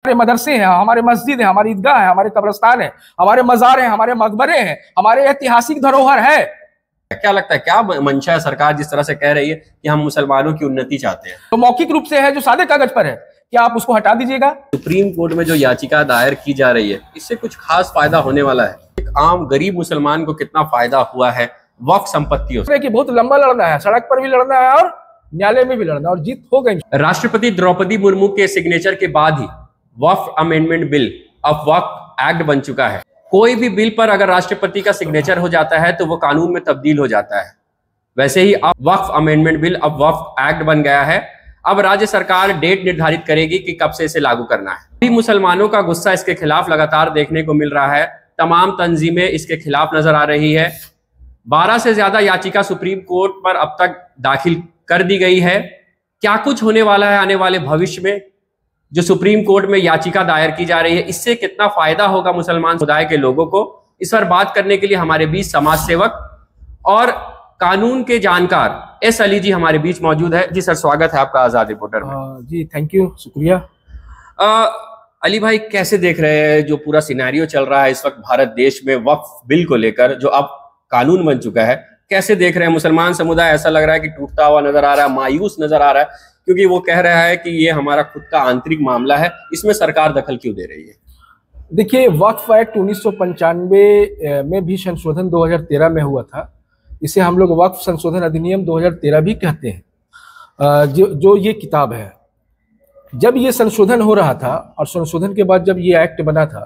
हमारे मदरसे हैं, हमारे मस्जिद है, हमारी ईदगाह है, हमारे कब्रिस्तान है, हमारे मजार हैं, हमारे मकबरे हैं, हमारे ऐतिहासिक धरोहर है। क्या लगता है, क्या मंशा है सरकार जिस तरह से कह रही है कि हम मुसलमानों की उन्नति चाहते हैं? तो मौखिक रूप से है, जो सादे कागज पर है, क्या आप उसको हटा दीजिएगा? सुप्रीम कोर्ट में जो याचिका दायर की जा रही है, इससे कुछ खास फायदा होने वाला है? एक आम गरीब मुसलमान को कितना फायदा हुआ है वक्फ संपत्तियों से? कि बहुत लंबा लड़ना है, सड़क पर भी लड़ना है और न्यायालय में भी लड़ना है, और जीत हो गई। राष्ट्रपति द्रौपदी मुर्मू के सिग्नेचर के बाद ही वक्फ अमेंडमेंट बिल अब वक्फ एक्ट बन चुका है। कोई भी बिल पर अगर राष्ट्रपति का सिग्नेचर हो जाता है तो वो कानून में तब्दील हो जाता है। वैसे ही अब वक्फ अमेंडमेंट बिल अब वक्फ एक्ट बन गया है। अब राज्य सरकार डेट निर्धारित करेगी कि कब से इसे लागू करना है। भी मुसलमानों का गुस्सा इसके खिलाफ लगातार देखने को मिल रहा है। तमाम तंजीमें इसके खिलाफ नजर आ रही है। 12 से ज्यादा याचिका सुप्रीम कोर्ट पर अब तक दाखिल कर दी गई है। क्या कुछ होने वाला है आने वाले भविष्य में जो सुप्रीम कोर्ट में याचिका दायर की जा रही है, इससे कितना फायदा होगा मुसलमान समुदाय के लोगों को? इस पर बात करने के लिए हमारे बीच समाज सेवक और कानून के जानकार एस अली जी हमारे बीच मौजूद है। जी सर, स्वागत है आपका आजाद रिपोर्टर में। जी थैंक यू, शुक्रिया। अली भाई, कैसे देख रहे हैं जो पूरा सिनेरियो चल रहा है इस वक्त भारत देश में वक्फ बिल को लेकर, जो अब कानून बन चुका है? कैसे देख रहे हैं? मुसलमान समुदाय ऐसा लग रहा है कि टूटता हुआ नजर आ रहा है, मायूस नजर आ रहा है, क्योंकि वो कह रहा है कि ये हमारा खुद का आंतरिक मामला है, इसमें सरकार दखल क्यों दे रही है? देखिए, वक्फ एक्ट 1995 में भी संशोधन 2013 में हुआ था। इसे हम लोग वक्फ संशोधन अधिनियम 2013 भी कहते हैं। जो ये किताब है, जब ये संशोधन हो रहा था और संशोधन के बाद जब ये एक्ट बना था,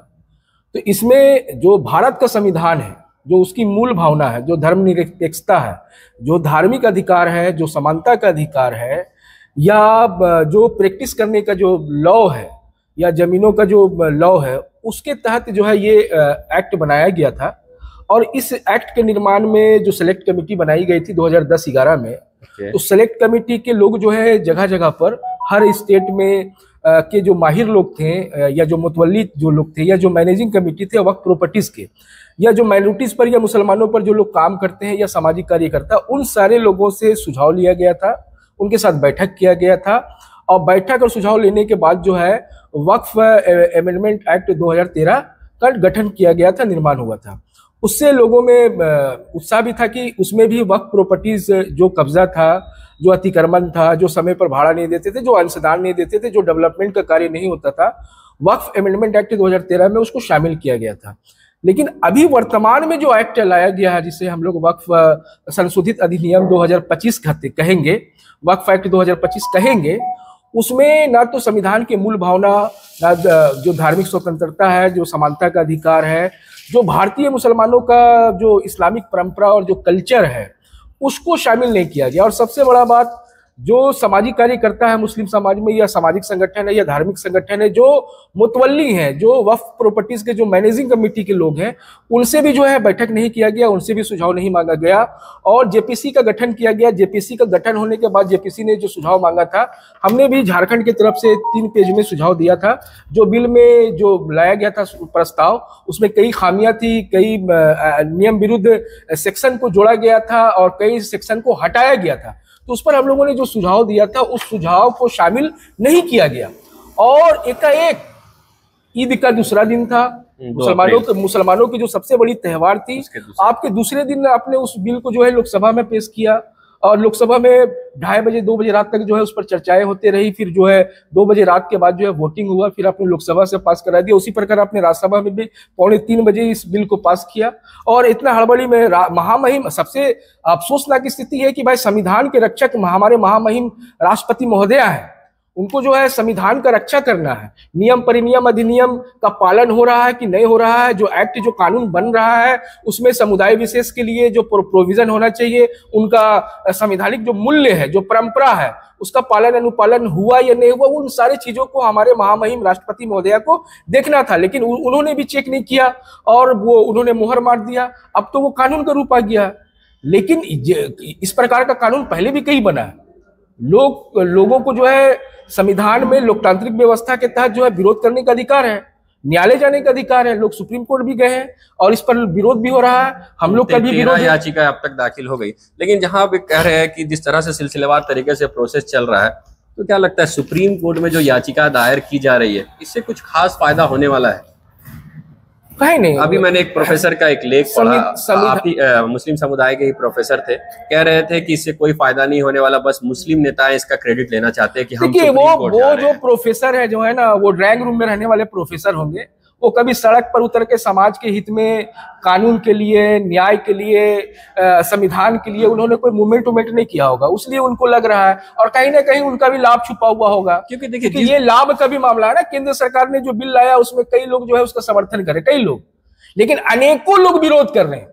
तो इसमें जो भारत का संविधान है, जो उसकी मूल भावना है, जो धर्मनिरपेक्षता है, जो धार्मिक अधिकार है, जो समानता का अधिकार है, या जो प्रैक्टिस करने का जो लॉ है, या जमीनों का जो लॉ है, उसके तहत जो है ये एक्ट बनाया गया था। और इस एक्ट के निर्माण में जो सेलेक्ट कमेटी बनाई गई थी 2010-11 में, तो सेलेक्ट कमेटी के लोग जो है जगह जगह पर हर स्टेट में के जो माहिर लोग थे, या जो मुतवल्ली जो लोग थे, या जो मैनेजिंग कमेटी थे वक्फ प्रॉपर्टीज के, या जो माइनॉरिटीज पर या मुसलमानों पर जो लोग काम करते हैं या सामाजिक कार्यकर्ता, उन सारे लोगों से सुझाव लिया गया था, उनके साथ बैठक किया गया था। और बैठक और सुझाव लेने के बाद जो है वक्फ अमेंडमेंट एक्ट 2013 का गठन किया गया था, निर्माण हुआ था। उससे लोगों में उत्साह भी था कि उसमें भी वक्फ प्रॉपर्टीज जो कब्जा था, जो अतिक्रमण था, जो समय पर भाड़ा नहीं देते थे, जो अंशदान नहीं देते थे, जो डेवलपमेंट का कार्य नहीं होता था, वक्फ अमेंडमेंट एक्ट 2013 में उसको शामिल किया गया था। लेकिन अभी वर्तमान में जो एक्ट लाया गया है, जिसे हम लोग वक्फ संशोधित अधिनियम 2025 कहेंगे, वक्फ एक्ट 2025 कहेंगे, उसमें ना तो संविधान की मूल भावना, ना जो धार्मिक स्वतंत्रता है, जो समानता का अधिकार है, जो भारतीय मुसलमानों का जो इस्लामिक परंपरा और जो कल्चर है, उसको शामिल नहीं किया गया। और सबसे बड़ा बात, जो सामाजिक कार्यकर्ता है मुस्लिम समाज में, या सामाजिक संगठन है, या धार्मिक संगठन है, जो मुतवल्ली हैं, जो वक्फ प्रॉपर्टीज के जो मैनेजिंग कमेटी के लोग हैं, उनसे भी जो है बैठक नहीं किया गया, उनसे भी सुझाव नहीं मांगा गया। और जेपीसी का गठन किया गया। जेपीसी का गठन होने के बाद जेपीसी ने जो सुझाव मांगा था, हमने भी झारखंड की तरफ से 3 पेज में सुझाव दिया था। जो बिल में जो लाया गया था प्रस्ताव, उसमें कई खामियां थी, कई नियम विरुद्ध सेक्शन को जोड़ा गया था और कई सेक्शन को हटाया गया था। तो उस पर हम लोगों ने जो सुझाव दिया था, उस सुझाव को शामिल नहीं किया गया। और एकाएक ईद का दूसरा दिन था, मुसलमानों की जो सबसे बड़ी त्योहार थी, आपके दूसरे दिन आपने उस बिल को जो है लोकसभा में पेश किया। और लोकसभा में 2:30 बजे 2 बजे रात तक जो है उस पर चर्चाएं होते रही। फिर जो है 2 बजे रात के बाद जो है वोटिंग हुआ, फिर आपने लोकसभा से पास करा दिया। उसी प्रकार आपने राज्यसभा में भी 2:45 बजे इस बिल को पास किया। और इतना हड़बड़ी में महामहिम, सबसे अफसोसनाक स्थिति है कि भाई संविधान के रक्षक हमारे महामहिम राष्ट्रपति महोदया है, उनको जो है संविधान का रक्षा करना है। नियम परिनियम अधिनियम का पालन हो रहा है कि नहीं हो रहा है, जो एक्ट जो कानून बन रहा है उसमें समुदाय विशेष के लिए जो प्रोविजन होना चाहिए, उनका संवैधानिक जो मूल्य है, जो परंपरा है, उसका पालन अनुपालन हुआ या नहीं हुआ, उन सारी चीजों को हमारे महामहिम राष्ट्रपति महोदया को देखना था। लेकिन उन्होंने भी चेक नहीं किया और वो उन्होंने मुहर मार दिया। अब तो वो कानून का रूप आ गया। लेकिन इस प्रकार का कानून पहले भी कई बना है। लोगों को जो है संविधान में लोकतांत्रिक व्यवस्था के तहत जो है विरोध करने का अधिकार है, न्यायालय जाने का अधिकार है। लोग सुप्रीम कोर्ट भी गए हैं और इस पर विरोध भी हो रहा है। हम लोग का भी विरोध, याचिका अब तक दाखिल हो गई। लेकिन जहां आप कह रहे हैं कि जिस तरह से सिलसिलेवार तरीके से प्रोसेस चल रहा है, तो क्या लगता है सुप्रीम कोर्ट में जो याचिका दायर की जा रही है, इससे कुछ खास फायदा होने वाला है? कहीं नहीं। अभी मैंने एक प्रोफेसर का एक लेख पढ़ा, आप ही मुस्लिम समुदाय के ही प्रोफेसर थे, कह रहे थे कि इससे कोई फायदा नहीं होने वाला, बस मुस्लिम नेता इसका क्रेडिट लेना चाहते हैं कि हम सुप्रीम कोर्ट जा रहे हैं। वो जो प्रोफेसर है जो है ना, वो ड्राइंग रूम में रहने वाले प्रोफेसर होंगे, वो कभी सड़क पर उतर के समाज के हित में, कानून के लिए, न्याय के लिए, संविधान के लिए उन्होंने कोई मूवमेंट नहीं किया होगा, इसलिए उनको लग रहा है। और कहीं ना कहीं उनका भी लाभ छुपा हुआ होगा, क्योंकि देखिए ये लाभ का भी मामला है ना। केंद्र सरकार ने जो बिल लाया उसमें कई लोग जो है उसका समर्थन करे, कई लोग, लेकिन अनेकों लोग विरोध कर रहे हैं।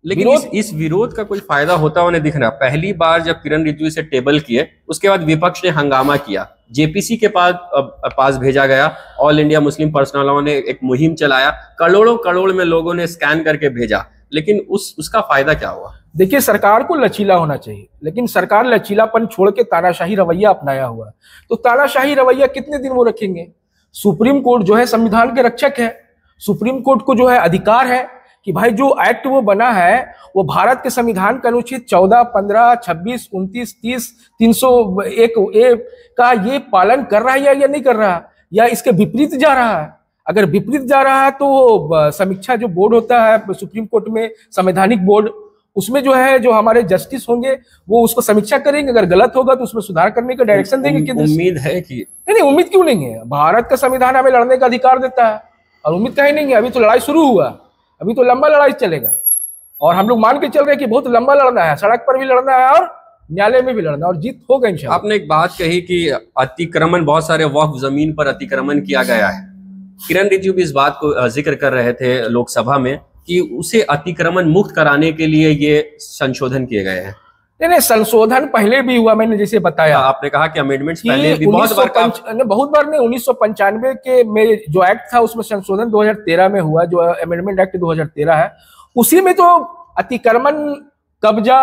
लेकिन इस विरोध का कोई फायदा होता होने दिख रहा। पहली बार जब किरण रिजिजू से टेबल किए, उसके बाद विपक्ष ने हंगामा किया, जेपीसी के पास भेजा गया, ऑल इंडिया मुस्लिम पर्सनलों ने एक मुहिम चलाया, करोड़ में लोगों ने स्कैन करके भेजा, लेकिन उसका फायदा क्या हुआ? देखिए, सरकार को लचीला होना चाहिए, लेकिन सरकार लचीलापन छोड़ के तानाशाही रवैया अपनाया हुआ है। तो तानाशाही रवैया कितने दिन वो रखेंगे? सुप्रीम कोर्ट जो है संविधान के रक्षक है। सुप्रीम कोर्ट को जो है अधिकार है कि भाई जो एक्ट वो बना है वो भारत के संविधान का अनुच्छेद 14, 15, 26, 29, 30, 301A का ये पालन कर रहा है या नहीं कर रहा, या इसके विपरीत जा रहा है। अगर विपरीत जा रहा है तो समीक्षा जो बोर्ड होता है सुप्रीम कोर्ट में, संवैधानिक बोर्ड, उसमें जो है जो हमारे जस्टिस होंगे वो उसको समीक्षा करेंगे। अगर गलत होगा तो उसमें सुधार करने का डायरेक्शन देंगे। उम्मीद है कि नहीं, उम्मीद क्यों नहीं है? भारत का संविधान हमें लड़ने का अधिकार देता है, और उम्मीद कहीं नहीं है। अभी तो लड़ाई शुरू हुआ, अभी तो लंबा लड़ाई चलेगा, और हम लोग मान के चल रहे हैं कि बहुत लंबा लड़ना है, सड़क पर भी लड़ना है और न्यायालय में भी लड़ना, और जीत होगा इंशाल्लाह। आपने एक बात कही कि अतिक्रमण, बहुत सारे वक्फ जमीन पर अतिक्रमण किया गया है। किरण रिजिजू भी इस बात को जिक्र कर रहे थे लोकसभा में कि उसे अतिक्रमण मुक्त कराने के लिए ये संशोधन किए गए हैं। नहीं, संशोधन पहले भी हुआ, मैंने जैसे बताया। आपने कहा कि अमेंडमेंट्स पहले भी बहुत बार नहीं, 1995 के में जो एक्ट था उसमें संशोधन 2013 में हुआ, जो अमेंडमेंट एक्ट 2013 है, उसी में तो अतिक्रमण, कब्जा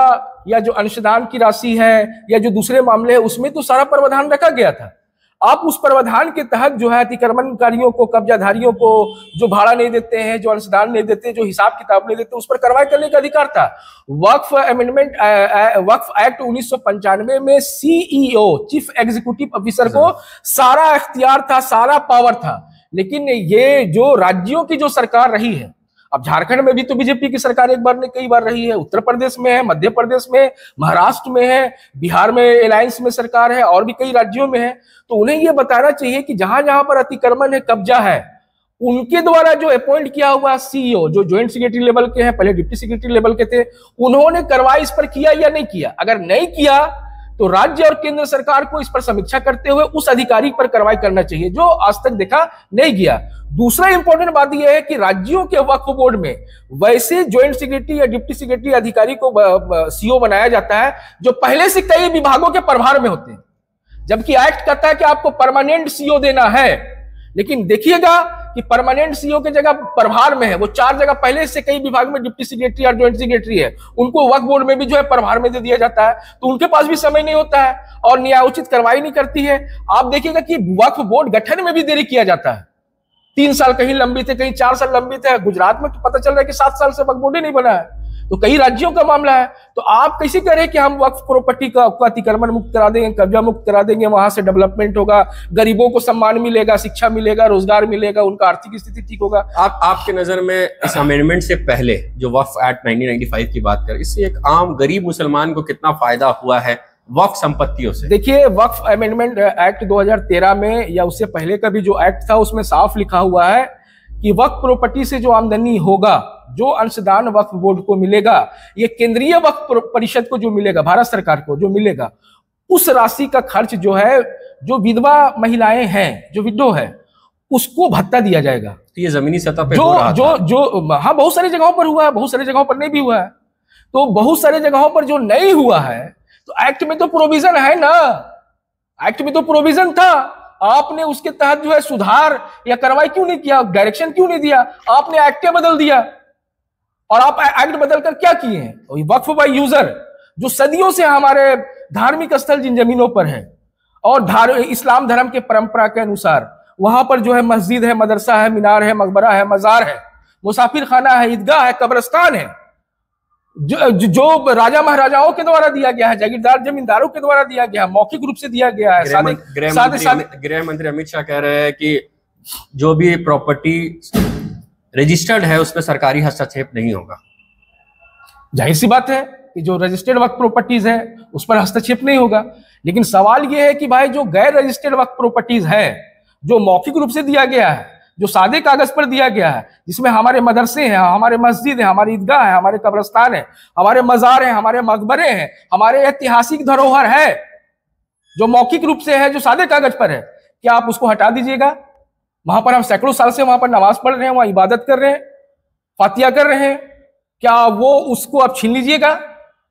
या जो अंशदान की राशि है या जो दूसरे मामले हैं उसमें तो सारा प्रावधान रखा गया था। आप उस प्रावधान के तहत जो है अतिक्रमणकारियों को, कब्जाधारियों को, जो भाड़ा नहीं देते हैं, जो अंशदान नहीं देते, जो हिसाब किताब नहीं देते, उस पर कार्रवाई करने का अधिकार था। वक्फ अमेंडमेंट वक्फ एक्ट 1995 में सीईओ, चीफ एग्जीक्यूटिव ऑफिसर को सारा इख्तियार था, सारा पावर था। लेकिन ये जो राज्यों की जो सरकार रही है, अब झारखंड में भी तो बीजेपी की सरकार एक बार नहीं कई बार रही है, उत्तर प्रदेश में है, मध्य प्रदेश में, महाराष्ट्र में है, बिहार में अलायंस में सरकार है, और भी कई राज्यों में है। तो उन्हें यह बताना चाहिए कि जहां जहां पर अतिक्रमण है, कब्जा है, उनके द्वारा जो अपॉइंट किया हुआ सीईओ, जो ज्वाइंट सेक्रेटरी लेवल के हैं, पहले डिप्टी सेक्रेटरी लेवल के थे, उन्होंने कार्रवाई इस पर किया या नहीं किया। अगर नहीं किया तो राज्य और केंद्र सरकार को इस पर समीक्षा करते हुए उस अधिकारी पर कार्रवाई करना चाहिए, जो आज तक देखा नहीं गया। दूसरा इंपॉर्टेंट बात यह है कि राज्यों के वक्फ बोर्ड में वैसे ज्वाइंट सेक्रेटरी या डिप्टी सेक्रेटरी अधिकारी को सीईओ बनाया जाता है जो पहले से कई विभागों के प्रभार में होते हैं, जबकि एक्ट कहता है कि आपको परमानेंट सीईओ देना है। लेकिन देखिएगा कि परमानेंट सीईओ की जगह प्रभार में है, वो 4 जगह पहले से कई विभाग में डिप्टी सेक्रेटरी और ज्वाइंट सेक्रेटरी है, उनको वक्फ बोर्ड में भी जो है प्रभार में दे दिया जाता है। तो उनके पास भी समय नहीं होता है और न्यायोचित कार्रवाई नहीं करती है। आप देखिएगा कि वक्फ बोर्ड गठन में भी देरी किया जाता है, 3 साल कहीं लंबित है, कहीं 4 साल लंबित है। गुजरात में तो पता चल रहा है कि 7 साल से वक्फ बोर्ड ही नहीं बना है। तो कई राज्यों का मामला है। तो आप कैसे करें कि हम वक्फ प्रॉपर्टी का अतिक्रमण मुक्त करा देंगे, कब्जा मुक्त करा देंगे, वहां से डेवलपमेंट होगा, गरीबों को सम्मान मिलेगा, शिक्षा मिलेगा, रोजगार मिलेगा, उनका आर्थिक स्थिति ठीक होगा। आपके नजर में इस अमेंडमेंट से पहले जो वक्फ एक्ट 1995 की बात करें, इससे एक आम गरीब मुसलमान को कितना फायदा हुआ है वक्फ संपत्तियों से? देखिए, वक्फ अमेंडमेंट एक्ट 2013 में या उससे पहले का भी जो एक्ट था उसमें साफ लिखा हुआ है कि वक्फ प्रॉपर्टी से जो आमदनी होगा, जो अंशदान वक्फ बोर्ड को मिलेगा, ये केंद्रीय वक्फ परिषद को जो मिलेगा, भारत सरकार को जो मिलेगा, उस राशि का खर्च जो है, जो विधवा महिलाएं हैं, जो विडो है, उसको भत्ता दिया जाएगा। तो ये जमीनी सतह पे हाँ, बहुत सारी जगहों पर हुआ है, बहुत सारी जगहों पर नहीं भी हुआ है। तो बहुत सारी जगहों पर जो नहीं हुआ है, तो एक्ट में तो प्रोविजन है ना, एक्ट में तो प्रोविजन था। आपने उसके तहत जो है सुधार या कार्रवाई क्यों नहीं किया, डायरेक्शन क्यों नहीं दिया? आपने एक्ट बदल दिया। और आप एक्ट बदलकर क्या किए हैं? वक्फ बाय यूजर, जो सदियों से हमारे धार्मिक स्थल जिन जमीनों पर है और इस्लाम धर्म के परंपरा के अनुसार वहां पर जो है मस्जिद है, मदरसा है, मीनार है, मकबरा है, मजार है, मुसाफिर खाना है, ईदगाह है, कब्रिस्तान है, जो राजा महाराजाओं के द्वारा दिया गया है, जागीरदार जमींदारों के द्वारा दिया गया है, मौखिक रूप से दिया गया है। गृह मंत्री अमित शाह कह रहे हैं कि जो भी प्रॉपर्टी रजिस्टर्ड है उसमें सरकारी हस्तक्षेप नहीं होगा। जाहिर सी बात है कि जो रजिस्टर्ड वक्फ प्रॉपर्टीज है उस पर हस्तक्षेप नहीं होगा, लेकिन सवाल यह है कि भाई जो गैर रजिस्टर्ड वक्फ प्रॉपर्टीज है, जो मौखिक रूप से दिया गया है, जो सादे कागज पर दिया गया है, जिसमें हमारे मदरसे हैं, हमारे मस्जिद है, हमारी ईदगाह है, हमारे कब्रिस्तान है, हमारे मजार हैं, हमारे मकबरे हैं, हमारे ऐतिहासिक धरोहर है, जो मौखिक रूप से है, जो सादे कागज पर है, क्या आप उसको हटा दीजिएगा? वहां पर हम सैकड़ों साल से वहां पर नमाज पढ़ रहे हैं, वहां इबादत कर रहे हैं, फातिया कर रहे हैं, क्या वो उसको आप छीन लीजिएगा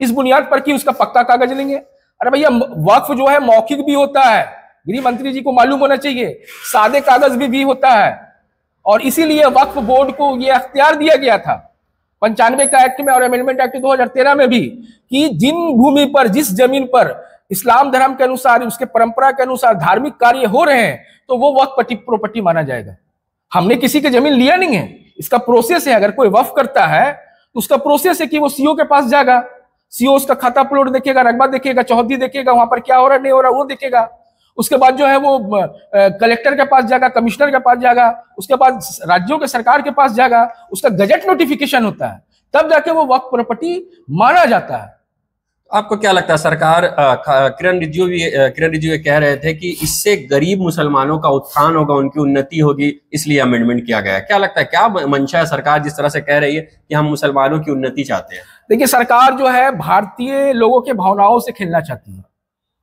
इस बुनियाद पर कि उसका पक्का कागज लेंगे? अरे भैया, वक्फ जो है मौखिक भी होता है, गृह मंत्री जी को मालूम होना चाहिए, सादे कागज भी होता है। और इसीलिए वक्फ बोर्ड को यह अख्तियार दिया गया था 95 का एक्ट में और अमेंडमेंट एक्ट 2013 में भी, कि जिन भूमि पर, जिस जमीन पर इस्लाम धर्म के अनुसार, उसके परंपरा के अनुसार धार्मिक कार्य हो रहे हैं, तो वो वक्फ प्रॉपर्टी माना जाएगा। हमने किसी की जमीन लिया नहीं है, इसका प्रोसेस है। अगर कोई वक्फ करता है तो उसका प्रोसेस है कि वो सीओ के पास जाएगा, सीओ उसका खाता प्लॉट देखेगा, रकबा देखेगा, चौहदी देखेगा, वहां पर क्या हो रहा है नहीं हो रहा वो देखेगा। उसके बाद जो है वो कलेक्टर के पास जाएगा, कमिश्नर के पास जाएगा, उसके बाद राज्यों के सरकार के पास जाएगा, उसका गजट नोटिफिकेशन होता है, तब जाके वो वक्फ प्रॉपर्टी माना जाता है। आपको क्या लगता है, सरकार किरण रिजिजू ये कह रहे थे कि इससे गरीब मुसलमानों का उत्थान होगा, उनकी उन्नति होगी, इसलिए अमेंडमेंट किया गया है। क्या लगता है, क्या मंशा है सरकार जिस तरह से कह रही है कि हम मुसलमानों की उन्नति चाहते हैं? देखिए, सरकार जो है भारतीय लोगों के भावनाओं से खेलना चाहती है।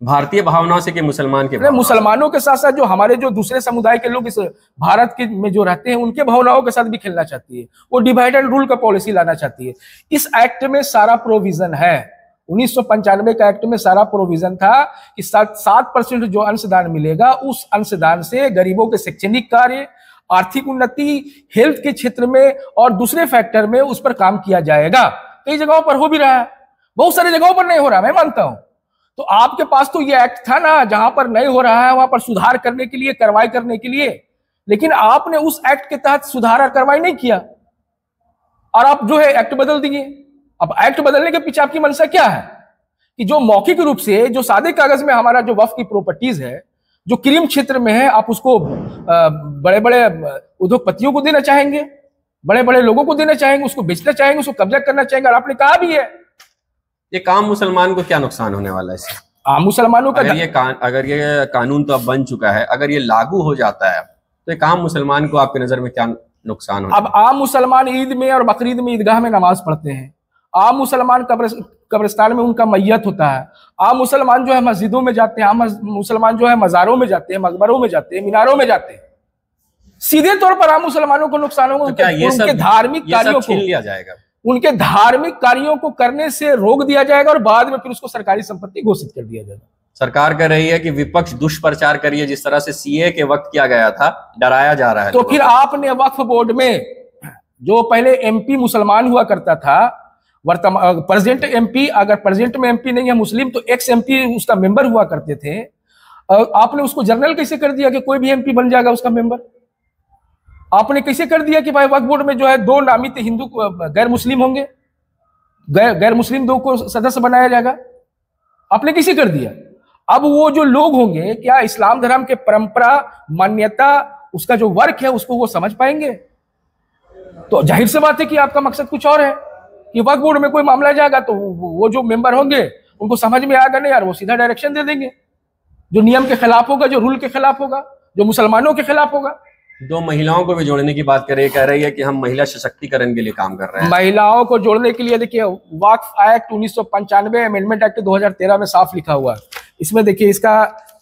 भारतीय भावनाओं से कि मुसलमान के मुसलमानों के साथ साथ जो हमारे जो दूसरे समुदाय के लोग इस भारत के में जो रहते हैं, उनके भावनाओं के साथ भी खेलना चाहती है। वो डिवाइड एंड रूल का पॉलिसी लाना चाहती है। इस एक्ट में सारा प्रोविजन है, 1995 का एक्ट में सारा प्रोविजन था कि 7% जो अंशदान मिलेगा, उस अंशदान से गरीबों के शैक्षणिक कार्य, आर्थिक उन्नति, हेल्थ के क्षेत्र में और दूसरे फैक्टर में उस पर काम किया जाएगा। कई जगहों पर हो भी रहा है, बहुत सारी जगहों पर नहीं हो रहा, मैं मानता हूं। तो आपके पास तो ये एक्ट था ना, जहां पर नहीं हो रहा है वहां पर सुधार करने के लिए, कार्रवाई करने के लिए, लेकिन आपने उस एक्ट के तहत सुधार और कार्रवाई नहीं किया और आप जो है एक्ट बदल दिए। अब एक्ट बदलने के पीछे आपकी मंशा क्या है? कि जो मौखिक रूप से, जो सादे कागज में हमारा जो वक्फ की प्रॉपर्टीज है, जो क्रीम क्षेत्र में है, आप उसको बड़े बड़े उद्योगपतियों को देना चाहेंगे, बड़े बड़े लोगों को देना चाहेंगे, उसको बेचना चाहेंगे, उसको कब्जा करना चाहेंगे। और आपने कहा भी है, ये आम मुसलमान को क्या नुकसान होने वाला है इससे? आम मुसलमानों का अगर ये कानून तो अब बन चुका है, अगर ये लागू हो जाता है तो एक आम मुसलमान को आपकी नजर में क्या नुकसान होगा? अब आम मुसलमान ईद में और बकरीद में ईदगाह में नमाज पढ़ते हैं, आम मुसलमान कब्रिस्तान में उनका मैयत होता है, आम मुसलमान जो है मस्जिदों में जाते हैं, आम मुसलमान जो है मजारों में जाते हैं, मकबरों में जाते हैं, मीनारों में जाते हैं। सीधे तौर पर आम मुसलमानों को नुकसान होगा। उनके धार्मिक कार्यों को लिया जाएगा, उनके धार्मिक कार्यों को करने से रोक दिया जाएगा और बाद में फिर उसको सरकारी संपत्ति घोषित कर दिया जाएगा। सरकार कह रही है कि विपक्ष दुष्प्रचार करिए, जिस तरह से सीए के वक्त किया गया था, डराया जा रहा है। तो फिर आपने वक्फ बोर्ड में जो पहले एमपी मुसलमान हुआ करता था, वर्तमान प्रेजेंट एमपी, अगर प्रेजेंट में एमपी नहीं है मुस्लिम, तो एक्स एमपी उसका मेंबर हुआ करते थे, आपने उसको जनरल कैसे कर दिया कि कोई भी एमपी बन जाएगा उसका मेंबर? आपने कैसे कर दिया कि भाई वक्फ बोर्ड में जो है 2 नामित हिंदू गैर मुस्लिम होंगे, गैर मुस्लिम 2 को सदस्य बनाया जाएगा? आपने कैसे कर दिया? अब वो जो लोग होंगे, क्या इस्लाम धर्म के परंपरा, मान्यता, उसका जो वर्क है, उसको वो समझ पाएंगे? तो जाहिर सी बात है कि आपका मकसद कुछ और है कि वक्फ बोर्ड में कोई मामला जाएगा तो वो जो मेंबर होंगे उनको समझ में आएगा नहीं यार, वो सीधा डायरेक्शन दे देंगे, जो नियम के खिलाफ होगा, जो रूल के खिलाफ होगा, जो मुसलमानों के खिलाफ होगा। 2 महिलाओं को भी जोड़ने की बात कह रही है कि हम महिला सशक्तिकरण के लिए काम कर रहे हैं। महिलाओं को जोड़ने के लिए देखिए, वक्फ एक्ट 1995 अमेंडमेंट एक्ट 2013 में साफ लिखा हुआ है। इसमें देखिए, इसका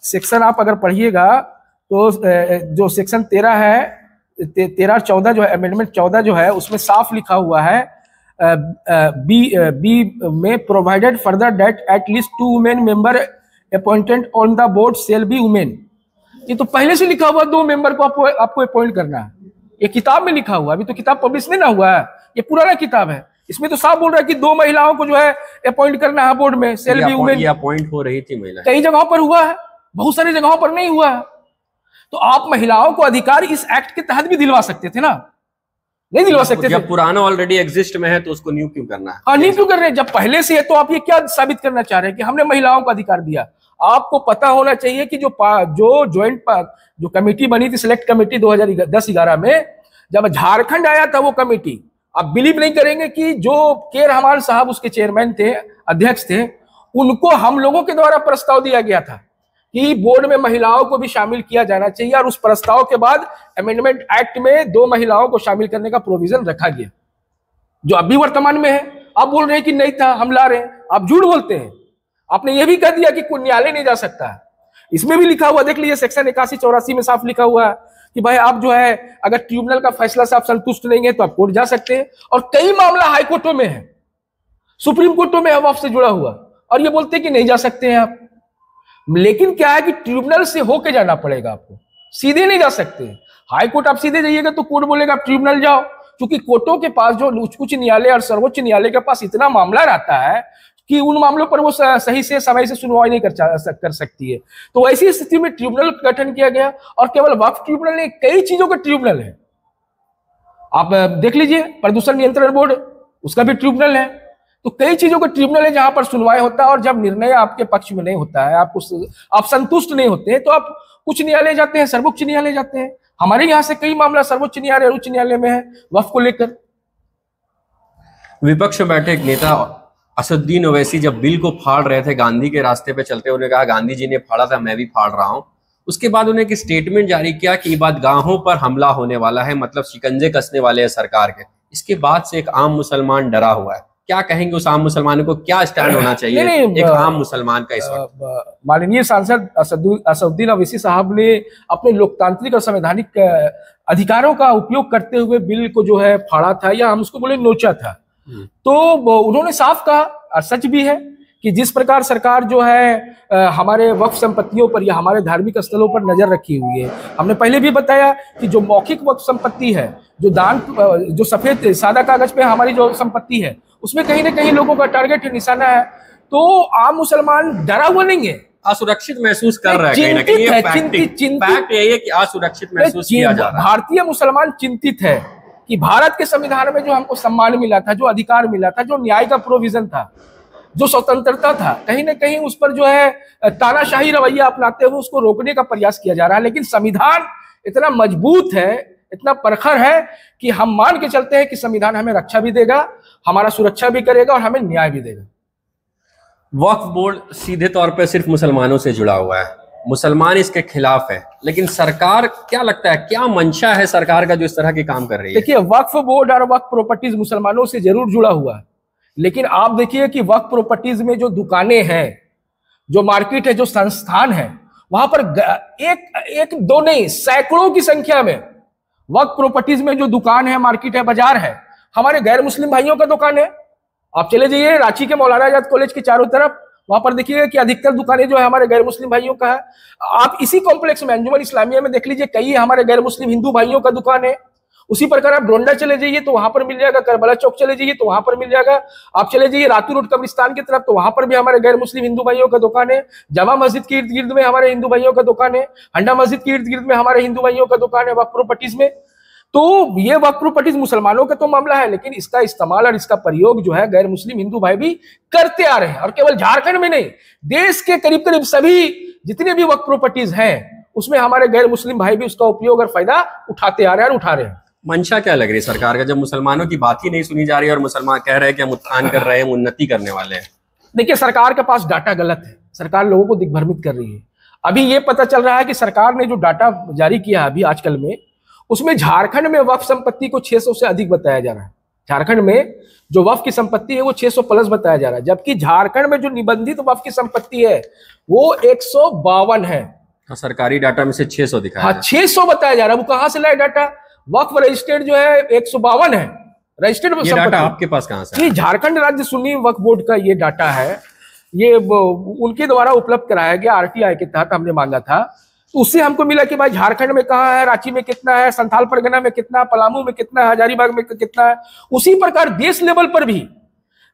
सेक्शन आप अगर पढ़िएगा तो जो सेक्शन 13 है, 13 14 जो है, अमेंडमेंट 14 जो है, उसमें साफ लिखा हुआ है बी में provided further that at least 2 women member appointed on the board shall be women. ये तो पहले से लिखा हुआ, 2 मेंबर को आपको अपॉइंट करना है। ये किताब में लिखा हुआ, अभी तो किताब पब्लिश नहीं ना हुआ है, ये पुराना किताब है। इसमें तो साफ बोल रहा है कि 2 महिलाओं को जो है अपॉइंट करना है बोर्ड में, शेल बी वुमेन। ये अपॉइंट हो रही थी महिला, कई जगहों पर हुआ है, बहुत सारी जगहों पर नहीं हुआ है। तो आप महिलाओं को अधिकार इस एक्ट के तहत भी दिलवा सकते थे ना। नहीं दिलवा सकते थे। जब पुराना ऑलरेडी एग्जिस्ट में है तो उसको न्यू क्यों करना है? हाँ, न्यू क्यों कर रहे हैं? जब पहले से है तो आप ये क्या साबित करना चाह रहे हैं कि हमने महिलाओं को अधिकार दिया? आपको पता होना चाहिए कि जो ज्वाइंट जो कमेटी बनी थी, सिलेक्ट कमेटी 2010-11 में, जब झारखंड आया था वो कमेटी, आप बिलीव नहीं करेंगे कि जो के रहमान साहब उसके चेयरमैन थे, अध्यक्ष थे, उनको हम लोगों के द्वारा प्रस्ताव दिया गया था कि बोर्ड में महिलाओं को भी शामिल किया जाना चाहिए, और उस प्रस्ताव के बाद अमेंडमेंट एक्ट में 2 महिलाओं को शामिल करने का प्रोविजन रखा गया, जो अभी वर्तमान में है। आप बोल रहे हैं कि नहीं था, हम ला रहे हैं, आप झूठ बोलते हैं। आपने ये भी कह दिया कि कोई न्यायालय नहीं जा सकता है। इसमें भी लिखा हुआ, देख लीजिए, सेक्शन 81-84 में साफ लिखा हुआ है कि भाई आप जो है अगर ट्रिब्यूनल का फैसला से आप संतुष्ट नहीं है तो आप कोर्ट जा सकते हैं। और कई मामला हाई कोर्टों में है, सुप्रीम कोर्टों में है वक्फ से जुड़ा हुआ, और ये बोलते हैं कि नहीं जा सकते हैं आप। लेकिन क्या है कि ट्रिब्यूनल से होके जाना पड़ेगा, आपको सीधे नहीं जा सकते। हाई कोर्ट आप सीधे जाइएगा तो कोर्ट बोलेगा आप ट्रिब्यूनल जाओ, क्योंकि कोर्टों के पास, जो उच्च न्यायालय और सर्वोच्च न्यायालय के पास इतना मामला रहता है कि उन मामलों पर वो सही से समय से सुनवाई नहीं कर सकती है। तो ऐसी स्थिति में ट्रिब्यूनल का गठन किया गया, और केवल वक्फ ट्रिब्यूनल नहीं, कई चीजों का ट्रिब्यूनल है। आप देख लीजिए, प्रदूषण नियंत्रण बोर्ड, उसका भी ट्रिब्यूनल है। तो कई चीजों का ट्रिब्यूनल है जहां पर सुनवाई होता है, और जब निर्णय आपके पक्ष में नहीं होता है, आप संतुष्ट नहीं होते हैं, तो आप उच्च न्यायालय जाते हैं, सर्वोच्च न्यायालय जाते हैं। हमारे यहाँ से कई मामला सर्वोच्च न्यायालय और उच्च न्यायालय में है वक्फ को लेकर। विपक्ष में बैठे एक नेता असदुद्दीन ओवैसी जब बिल को फाड़ रहे थे, गांधी के रास्ते पे चलते, उन्होंने कहा गांधी जी ने फाड़ा था, मैं भी फाड़ रहा हूं। उसके बाद उन्हें एक स्टेटमेंट जारी किया कि ये बात गांवों पर हमला होने वाला है, मतलब शिकंजे कसने वाले हैं सरकार के। इसके बाद से एक आम मुसलमान डरा हुआ है। क्या कहेंगे उस आम मुसलमान को, क्या स्टैंड होना चाहिए एक आम मुसलमान का इस वक्त? माननीय सांसद असदुद्दीन ओवैसी साहब ने अपने लोकतांत्रिक और संवैधानिक अधिकारों का उपयोग करते हुए बिल को जो है फाड़ा था, या हम उसको बोले नोचा था। तो उन्होंने साफ कहा, और सच भी है, कि जिस प्रकार सरकार जो है हमारे वक्फ संपत्तियों पर या हमारे धार्मिक स्थलों पर नजर रखी हुई है। हमने पहले भी बताया कि जो मौखिक वक्फ संपत्ति है, जो दान, जो सफेद सादा कागज पे हमारी जो संपत्ति है, उसमें कहीं ना कहीं लोगों का टारगेट है, निशाना है। तो आम मुसलमान डरा हुआ नहीं है, असुरक्षित महसूस कर रहा है। कहीं ना कहीं फैक्ट यही है कि असुरक्षित महसूस किया जा रहा है। भारतीय मुसलमान चिंतित है कि भारत के संविधान में जो हमको सम्मान मिला था, जो अधिकार मिला था, जो न्याय का प्रोविजन था, जो स्वतंत्रता था, कहीं ना कहीं उस पर जो है तानाशाही रवैया अपनाते हुए उसको रोकने का प्रयास किया जा रहा है। लेकिन संविधान इतना मजबूत है, इतना प्रखर है कि हम मान के चलते हैं कि संविधान हमें रक्षा भी देगा, हमारा सुरक्षा भी करेगा और हमें न्याय भी देगा। वक्फ बोर्ड सीधे तौर पर सिर्फ मुसलमानों से जुड़ा हुआ है, मुसलमान इसके खिलाफ है, लेकिन सरकार, क्या लगता है क्या मंशा है सरकार का जो इस तरह के काम कर रही है? देखिए, वक्फ बोर्ड और वक्फ प्रॉपर्टीज मुसलमानों से जरूर जुड़ा हुआ है, लेकिन आप देखिए कि वक्फ प्रॉपर्टीज में जो दुकानें हैं, जो मार्केट है, जो संस्थान है, वहां पर एक दो नहीं, सैकड़ों की संख्या में वक्फ प्रॉपर्टीज में जो दुकान है, मार्केट है, बाजार है, हमारे गैर मुस्लिम भाइयों का दुकान है। आप चले जाइए रांची के मौलाना आजाद कॉलेज के चारों तरफ, वहां पर देखिए कि अधिकतर दुकानें जो है हमारे गैर मुस्लिम भाइयों का है। आप इसी कॉम्प्लेक्स में अंजुमन इस्लामिया में देख लीजिए, कई हमारे गैर मुस्लिम हिंदू भाइयों का दुकान है। उसी प्रकार आप डोंडा चले जाइए तो वहां पर मिल जाएगा, करबला चौक चले जाइए तो वहां पर मिल जाएगा, आप चले जाइए रातू रोड कब्रिस्तान की तरफ तो वहां पर भी हमारे गैर मुस्लिम हिंदू भाइयों का दुकान है। जामा मस्जिद के इर्द गिर्द में हमारे हिंदू भाइयों का दुकान है, हंडा मस्जिद के इर्द गिर्द में हमारे हिंदू भाइयों का दुकान है वक्फ प्रॉपर्टीज में। तो ये वक्फ प्रॉपर्टीज मुसलमानों का तो मामला है, लेकिन इसका इस्तेमाल और इसका प्रयोग जो है गैर मुस्लिम हिंदू भाई भी करते आ रहे हैं। और केवल झारखंड में नहीं, देश के करीब करीब सभी जितने भी वक्फ प्रॉपर्टीज हैं उसमें हमारे गैर मुस्लिम भाई भी उसका उपयोग और फायदा उठाते आ रहे हैं और उठा रहे हैं। मंशा क्या लग रही है सरकार का, जब मुसलमानों की बात ही नहीं सुनी जा रही है और मुसलमान कह रहे हैं कि हम उत्थान कर रहे हैं, उन्नति करने वाले हैं? देखिए, सरकार के पास डाटा गलत है, सरकार लोगों को दिग्भ्रमित कर रही है। अभी ये पता चल रहा है कि सरकार ने जो डाटा जारी किया अभी आजकल में, उसमें झारखंड में वक्फ संपत्ति को 600 से अधिक बताया जा रहा है। झारखंड में जो वक्फ की संपत्ति है वो 600 प्लस बताया जा रहा है, जबकि झारखंड में जो निबंधित वक्फ की संपत्ति है वो 152 है। सरकारी डाटा में से 600 दिखाया। हाँ, 600 बताया जा रहा है। वो कहां से लाए डाटा? वक्फ रजिस्टर्ड जो है 152 है रजिस्टर्ड। ये डाटा आपके पास कहां से? ये झारखंड राज्य सुन्नी वक्फ बोर्ड का ये डाटा है, ये उनके द्वारा उपलब्ध कराया गया, आरटीआई के तहत हमने मांगा था। तो उससे हमको मिला कि भाई झारखंड में कहाँ है, रांची में कितना है, संथाल परगना में कितना, पलामू में कितना है, हजारीबाग में कितना है। उसी प्रकार देश लेवल पर भी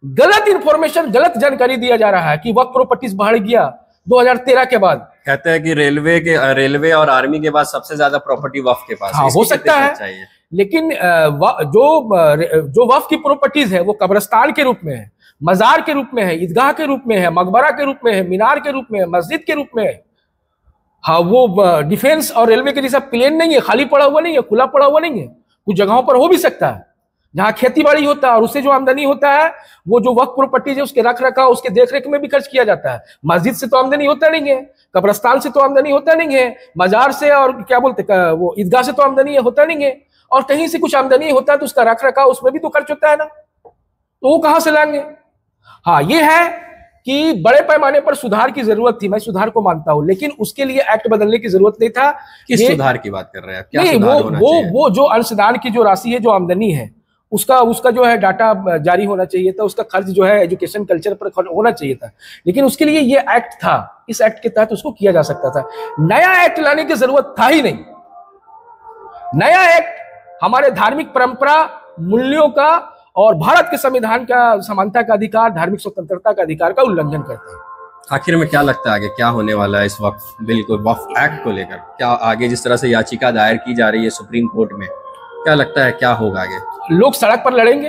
गलत इंफॉर्मेशन, गलत जानकारी दिया जा रहा है कि वक्फ प्रॉपर्टीज बढ़ गया 2013 के बाद। कहते हैं कि रेलवे और आर्मी के बाद सबसे ज्यादा प्रॉपर्टी वक्फ के पास। हाँ, हो सकता है, लेकिन जो वक्फ की प्रॉपर्टीज है वो कब्रिस्तान के रूप में है, मजार के रूप में है, ईदगाह के रूप में है, मकबरा के रूप में है, मीनार के रूप में है, मस्जिद के रूप में है। हाँ, वो डिफेंस और रेलवे के जैसा प्लेन नहीं है, खाली पड़ा हुआ नहीं है, खुला पड़ा हुआ नहीं है। कुछ जगहों पर हो भी सकता है जहां खेती बाड़ी होता है और उससे जो आमदनी होता है वो जो वक्फ प्रॉपर्टीज है उसके रख रखाव, उसके देख रेख में भी खर्च किया जाता है। मस्जिद से तो आमदनी होता नहीं है, कब्रिस्तान से तो आमदनी होता नहीं है, मजार से और क्या बोलते वो ईदगाह से तो आमदनी होता नहीं है, और कहीं से कुछ आमदनी होता है तो उसका रख रखाव उसमें भी तो खर्च होता है ना, तो वो कहां से लाएंगे। हाँ, ये है कि बड़े पैमाने पर सुधार की जरूरत थी, मैं सुधार को मानता हूं, लेकिन उसके लिए एक्ट बदलने की जरूरत नहीं था। किस सुधार की बात कर रहे हैं? क्या नहीं, सुधार होना चाहिए? वो जो अंशदान की जो राशि है, जो आमदनी है, उसका जो है डाटा जारी होना चाहिए था, उसका खर्च जो है एजुकेशन कल्चर पर होना चाहिए था, लेकिन उसके लिए ये एक्ट था, इस एक्ट के तहत उसको किया जा सकता था। नया एक्ट लाने की जरूरत था ही नहीं। नया एक्ट हमारे धार्मिक परंपरा, मूल्यों का और भारत के संविधान का समानता का अधिकार, धार्मिक स्वतंत्रता का अधिकार का उल्लंघन करता है। आखिर में क्या लगता है आगे क्या होने वाला है इस वक्फ बिल को, वक्फ एक्ट को लेकर? क्या आगे जिस तरह से याचिका दायर की जा रही है सुप्रीम कोर्ट में, क्या लगता है क्या होगा आगे? लोग सड़क पर लड़ेंगे,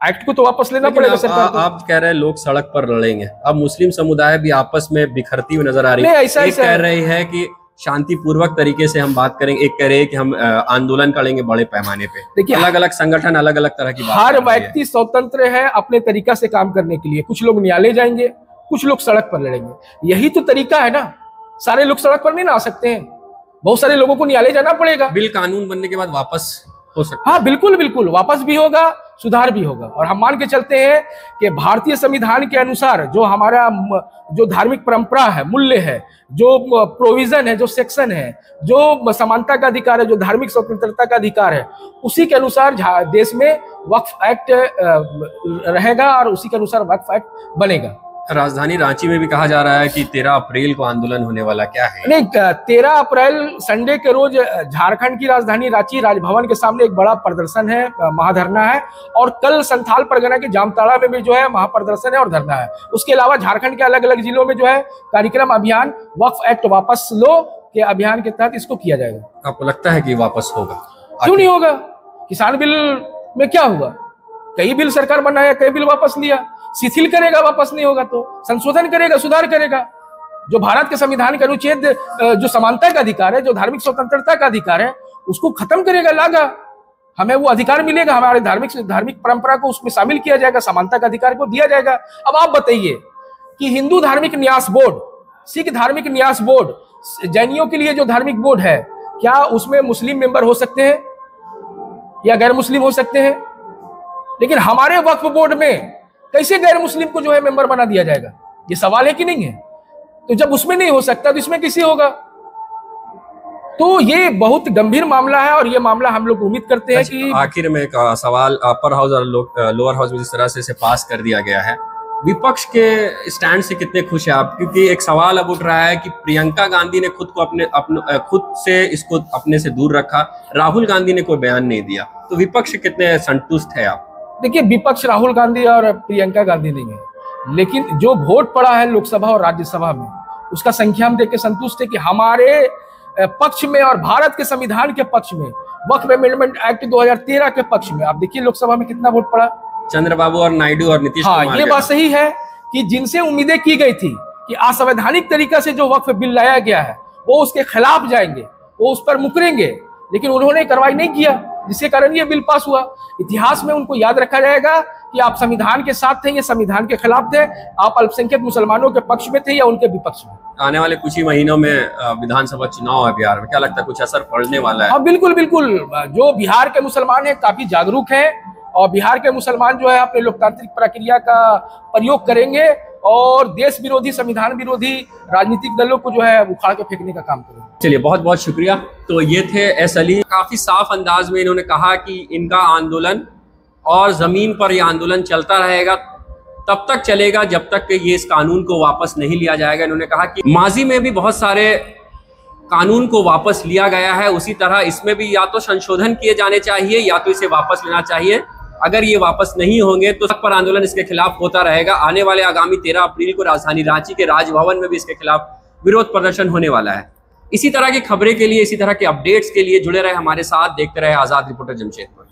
एक्ट को तो वापस लेना पड़ेगा सरकार को। आप कह रहे हैं लोग सड़क पर लड़ेंगे, अब मुस्लिम समुदाय भी आपस में बिखरती हुई नजर आ रही है। एक कह रही है कि शांतिपूर्वक तरीके से हम बात करेंगे, एक कह रहे हैं कि हम आंदोलन करेंगे बड़े पैमाने पे। देखिए, अलग अलग संगठन अलग अलग तरह की बात, हर व्यक्ति स्वतंत्र है अपने तरीका से काम करने के लिए। कुछ लोग न्यायालय जाएंगे, कुछ लोग सड़क पर लड़ेंगे, यही तो तरीका है ना। सारे लोग सड़क पर नहीं ना आ सकते हैं, बहुत सारे लोगों को न्यायालय जाना पड़ेगा। बिल कानून बनने के बाद वापस हो सकता है। हाँ, बिल्कुल बिल्कुल, वापस भी होगा, सुधार भी होगा। और हम मान के चलते हैं कि भारतीय संविधान के अनुसार जो हमारा जो धार्मिक परंपरा है, मूल्य है, जो प्रोविजन है, जो सेक्शन है, जो समानता का अधिकार है, जो धार्मिक स्वतंत्रता का अधिकार है, उसी के अनुसार देश में वक्फ एक्ट रहेगा और उसी के अनुसार वक्फ एक्ट बनेगा। राजधानी रांची में भी कहा जा रहा है कि 13 अप्रैल को आंदोलन होने वाला, क्या है? नहीं, 13 अप्रैल संडे के रोज झारखंड की राजधानी रांची राजभवन के सामने एक बड़ा प्रदर्शन है, महाधरना है, और कल संथाल परगना के जामताड़ा में भी जो है महाप्रदर्शन है और धरना है। उसके अलावा झारखंड के अलग अलग जिलों में जो है कार्यक्रम, अभियान वक्फ एक्ट वापस लो के अभियान के तहत इसको किया जाएगा। आपको लगता है कि वापस होगा? क्यों नहीं होगा? किसान बिल में क्या हुआ? कई बिल सरकार बनाया, कई बिल वापस लिया। शिथिल करेगा, वापस नहीं होगा तो संशोधन करेगा, सुधार करेगा। जो भारत के संविधान के अनुच्छेद जो समानता का अधिकार है, जो धार्मिक स्वतंत्रता का अधिकार है, उसको खत्म करेगा, लागा। हमें वो अधिकार मिलेगा, हमारे धार्मिक परंपरा को उसमें शामिल किया जाएगा, समानता का अधिकार को दिया जाएगा। अब आप बताइए कि हिंदू धार्मिक न्यास बोर्ड, सिख धार्मिक न्यास बोर्ड, जैनियों के लिए जो धार्मिक बोर्ड है, क्या उसमें मुस्लिम मेंबर हो सकते हैं या गैर मुस्लिम हो सकते हैं? लेकिन हमारे वक्फ बोर्ड में कैसे गैर मुस्लिम को जो है मेंबर बना दिया जाएगा? ये सवाल है कि नहीं है? तो जब उसमें नहीं हो सकता तो इसमें किसी होगा? तो ये बहुत गंभीर मामला है और ये मामला हम लोग उम्मीद करते हैं कि आखिर में एक सवाल, अपर हाउस और लोअर हाउस में जिस तरह से इसे पास कर दिया गया है, विपक्ष के स्टैंड से कितने खुश हैं आप? क्योंकि एक सवाल अब उठ रहा है कि प्रियंका गांधी ने खुद को खुद से इसको अपने से दूर रखा, राहुल गांधी ने कोई बयान नहीं दिया, तो विपक्ष कितने संतुष्ट है आप? देखिए, विपक्ष राहुल गांधी और प्रियंका गांधी नहीं है, लेकिन जो वोट पड़ा है लोकसभा और राज्यसभा में, उसका संख्या हम देख के संतुष्ट है कि हमारे पक्ष में और भारत के संविधान के पक्ष में, वक्फ अमेंडमेंट एक्ट 2013 के पक्ष में, आप देखिए लोकसभा में कितना वोट पड़ा। चंद्रबाबू और नायडू और नीतीश कुमार। हाँ, ये बात सही है कि जिनसे उम्मीदें की गई थी कि असंवैधानिक तरीका से जो वक्फ बिल लाया गया है वो उसके खिलाफ जाएंगे, वो उस पर मुकरेंगे, लेकिन उन्होंने कार्रवाई नहीं किया, जिसके कारण ये बिल पास हुआ। इतिहास में उनको याद रखा जाएगा कि आप संविधान के साथ थे, ये संविधान के खिलाफ थे, आप अल्पसंख्यक मुसलमानों के पक्ष में थे या उनके विपक्ष में। आने वाले कुछ ही महीनों में विधानसभा चुनाव है बिहार में, क्या लगता है कुछ असर पड़ने वाला है? हाँ, बिल्कुल बिल्कुल। जो बिहार के मुसलमान हैं काफी जागरूक हैं और बिहार के मुसलमान जो है अपने लोकतांत्रिक प्रक्रिया का प्रयोग करेंगे और देश विरोधी, संविधान विरोधी राजनीतिक दलों को जो है उखाड़ के फेंकने का काम करेंगे। चलिए, बहुत बहुत शुक्रिया। तो ये थे एस अली। काफी साफ अंदाज में इन्होंने कहा कि इनका आंदोलन और जमीन पर यह आंदोलन चलता रहेगा, तब तक चलेगा जब तक कि ये इस कानून को वापस नहीं लिया जाएगा। इन्होंने कहा कि माजी में भी बहुत सारे कानून को वापस लिया गया है, उसी तरह इसमें भी या तो संशोधन किए जाने चाहिए या तो इसे वापस लेना चाहिए। अगर ये वापस नहीं होंगे तो सड़क पर आंदोलन इसके खिलाफ होता रहेगा। आने वाले आगामी 13 अप्रैल को राजधानी रांची के राजभवन में भी इसके खिलाफ विरोध प्रदर्शन होने वाला है। इसी तरह की खबरें के लिए, इसी तरह के अपडेट्स के लिए जुड़े रहे हमारे साथ, देखते रहे आजाद रिपोर्टर जमशेदपुर।